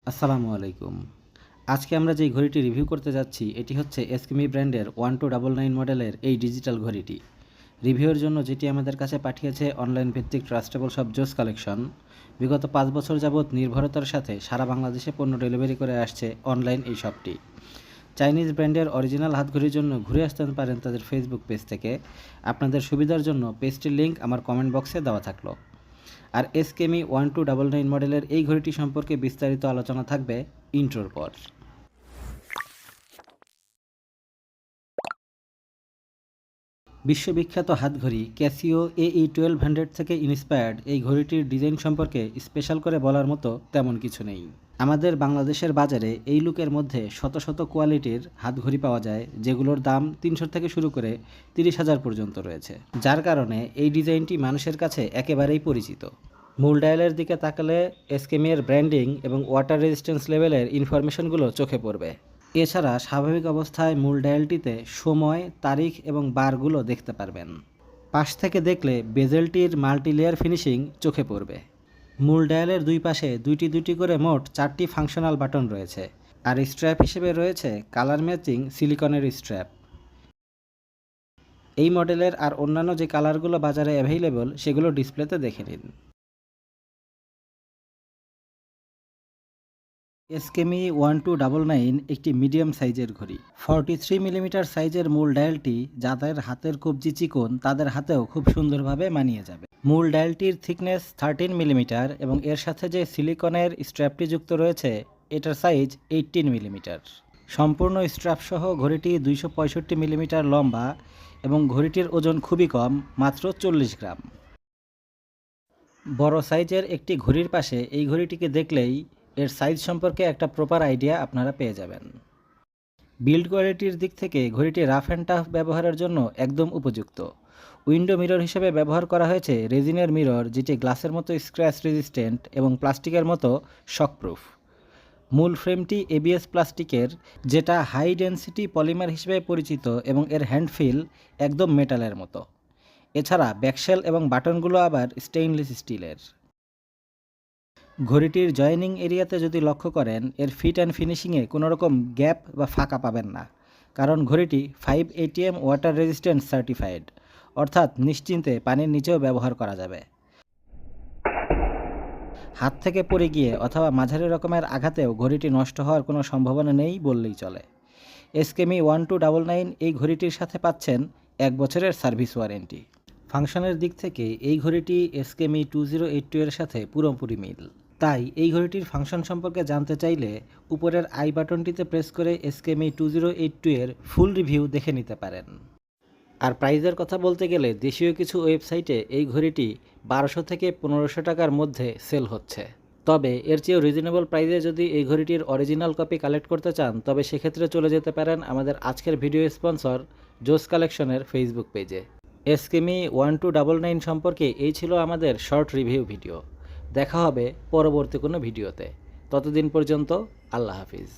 আসসালামু আলাইকুম। আজকে আমরা যেই ঘড়িটি রিভিউ করতে যাচ্ছি এটি হচ্ছে এসকেমি ব্র্যান্ডের 1299 মডেলের এই ডিজিটাল ঘড়িটি। রিভিউয়ের জন্য যেটি আমাদের কাছে পাঠিয়েছে অনলাইন ভিত্তিক ট্রাস্টেবল শপ জোস কালেকশন। বিগত 5 বছর যাবৎ নির্ভরতার সাথে সারা বাংলাদেশে পণ্য ডেলিভারি করে আসছে অনলাইন এই শপটি। চাইনিজ ব্র্যান্ডের অরিজিনাল হাতঘড়ির জন্য ঘুরে আসতে পারেন তাদের ফেসবুক পেজ থেকে। আপনাদের সুবিধার জন্য পেজটির লিঙ্ক আমার কমেন্ট বক্সে দেওয়া থাকলো। আর এসকেমি 1299 মডেলের এই ঘড়িটি সম্পর্কে বিস্তারিত আলোচনা থাকবে ইন্ট্রোর পর। বিশ্ববিখ্যাত হাতঘড়ি ক্যাসিও AE1200 থেকে ইন্সপায়ার্ড এই ঘড়িটির ডিজাইন সম্পর্কে স্পেশাল করে বলার মতো তেমন কিছু নেই। আমাদের বাংলাদেশের বাজারে এই লুকের মধ্যে শত শত কোয়ালিটির হাতঘড়ি পাওয়া যায়, যেগুলোর দাম 300 থেকে শুরু করে 30,000 পর্যন্ত রয়েছে, যার কারণে এই ডিজাইনটি মানুষের কাছে একেবারেই পরিচিত। মূল ডায়ালের দিকে তাকালে এসকেমির ব্র্যান্ডিং এবং ওয়াটার রেজিস্ট্যান্স লেভেলের ইনফরমেশনগুলো চোখে পড়বে। এছাড়া স্বাভাবিক অবস্থায় মূল ডায়ালটিতে সময়, তারিখ এবং বারগুলো দেখতে পারবেন। পাশ থেকে দেখলে বেজেলটির মাল্টিলেয়ার ফিনিশিং চোখে পড়বে। মূল ডায়ালের দুই পাশে দুইটি করে মোট 4টি ফাংশনাল বাটন রয়েছে, আর স্ট্র্যাপ হিসেবে রয়েছে কালার ম্যাচিং সিলিকনের স্ট্র্যাপ। এই মডেলের আর অন্যান্য যে কালারগুলো বাজারে অ্যাভেইলেবল সেগুলো ডিসপ্লেতে দেখে নিন। এসকেমি 1299 একটি মিডিয়াম সাইজের ঘড়ি। 43 মিলিমিটার সাইজের মূল ডায়ালটি যাদের হাতের কবজি চিকন তাদের হাতেও খুব সুন্দরভাবে মানিয়ে যাবে। মূল ডায়ালটির থিকনেস 13 মিলিমিটার এবং এর সাথে যে সিলিকনের স্ট্র্যাপটি যুক্ত রয়েছে এটার সাইজ 18 মিলিমিটার। সম্পূর্ণ স্ট্র্যাপসহ ঘড়িটি 265 মিলিমিটার লম্বা এবং ঘড়িটির ওজন খুবই কম, মাত্র 40 গ্রাম। বড় সাইজের একটি ঘড়ির পাশে এই ঘড়িটিকে দেখলেই এর সাইজ সম্পর্কে একটা প্রপার আইডিয়া আপনারা পেয়ে যাবেন। বিল্ড কোয়ালিটির দিক থেকে ঘড়িটি রাফ অ্যান্ড টাফ ব্যবহারের জন্য একদম উপযুক্ত। উইন্ডো মিরর হিসেবে ব্যবহার করা হয়েছে রেজিনের মিরর, যেটি গ্লাসের মতো স্ক্র্যাচ রেজিস্ট্যান্ট এবং প্লাস্টিকের মতো শকপ্রুফ। মূল ফ্রেমটি ABS প্লাস্টিকের, যেটা হাই ডেন্সিটি পলিমার হিসেবে পরিচিত, এবং এর হ্যান্ডফিল একদম মেটালের মতো। এছাড়া ব্যাকশেল এবং বাটনগুলো আবার স্টেইনলেস স্টিলের। ঘড়িটির জয়েনিং এরিয়াতে যদি লক্ষ্য করেন, এর ফিট অ্যান্ড ফিনিশিংয়ে কোনো রকম গ্যাপ বা ফাঁকা পাবেন না, কারণ ঘড়িটি 5 ATM ওয়াটার রেজিস্ট্যান্ট সার্টিফাইড, অর্থাৎ নিশ্চিন্তে পানির নিচেও ব্যবহার করা যাবে। হাত থেকে পড়ে গিয়ে অথবা মাঝারি রকমের আঘাতেও ঘড়িটি নষ্ট হওয়ার কোনো সম্ভাবনা নেই বললেই চলে। এসকেমি 1299 এই ঘড়িটির সাথে পাচ্ছেন 1 বছরের সার্ভিস ওয়ারেন্টি। ফাংশনের দিক থেকে এই ঘড়িটি এসকেমি 2082 এর সাথে পুরোপুরি মিল। তাই এই ঘড়িটির ফাংশন সম্পর্কে জানতে চাইলে উপরের আই বাটনটিতে প্রেস করে এসকেমি 2082 এর ফুল রিভিউ দেখে নিতে পারেন। আর প্রাইজের কথা বলতে গেলে দেশীয় কিছু ওয়েবসাইটে এই ঘড়িটি 1200 থেকে 1500 টাকার মধ্যে সেল হচ্ছে। তবে এর চেয়েও রিজনেবল প্রাইসে যদি এই ঘড়িটির অরিজিনাল কপি কালেক্ট করতে চান, তবে সেক্ষেত্রে চলে যেতে পারেন আমাদের আজকের ভিডিও স্পন্সর জোস কালেকশনের ফেসবুক পেজে। এসকেমি 1299 সম্পর্কে এই ছিল আমাদের শর্ট রিভিউ ভিডিও। দেখা হবে পরবর্তী কোনো ভিডিওতে। ততদিন পর্যন্ত আল্লাহ হাফিজ।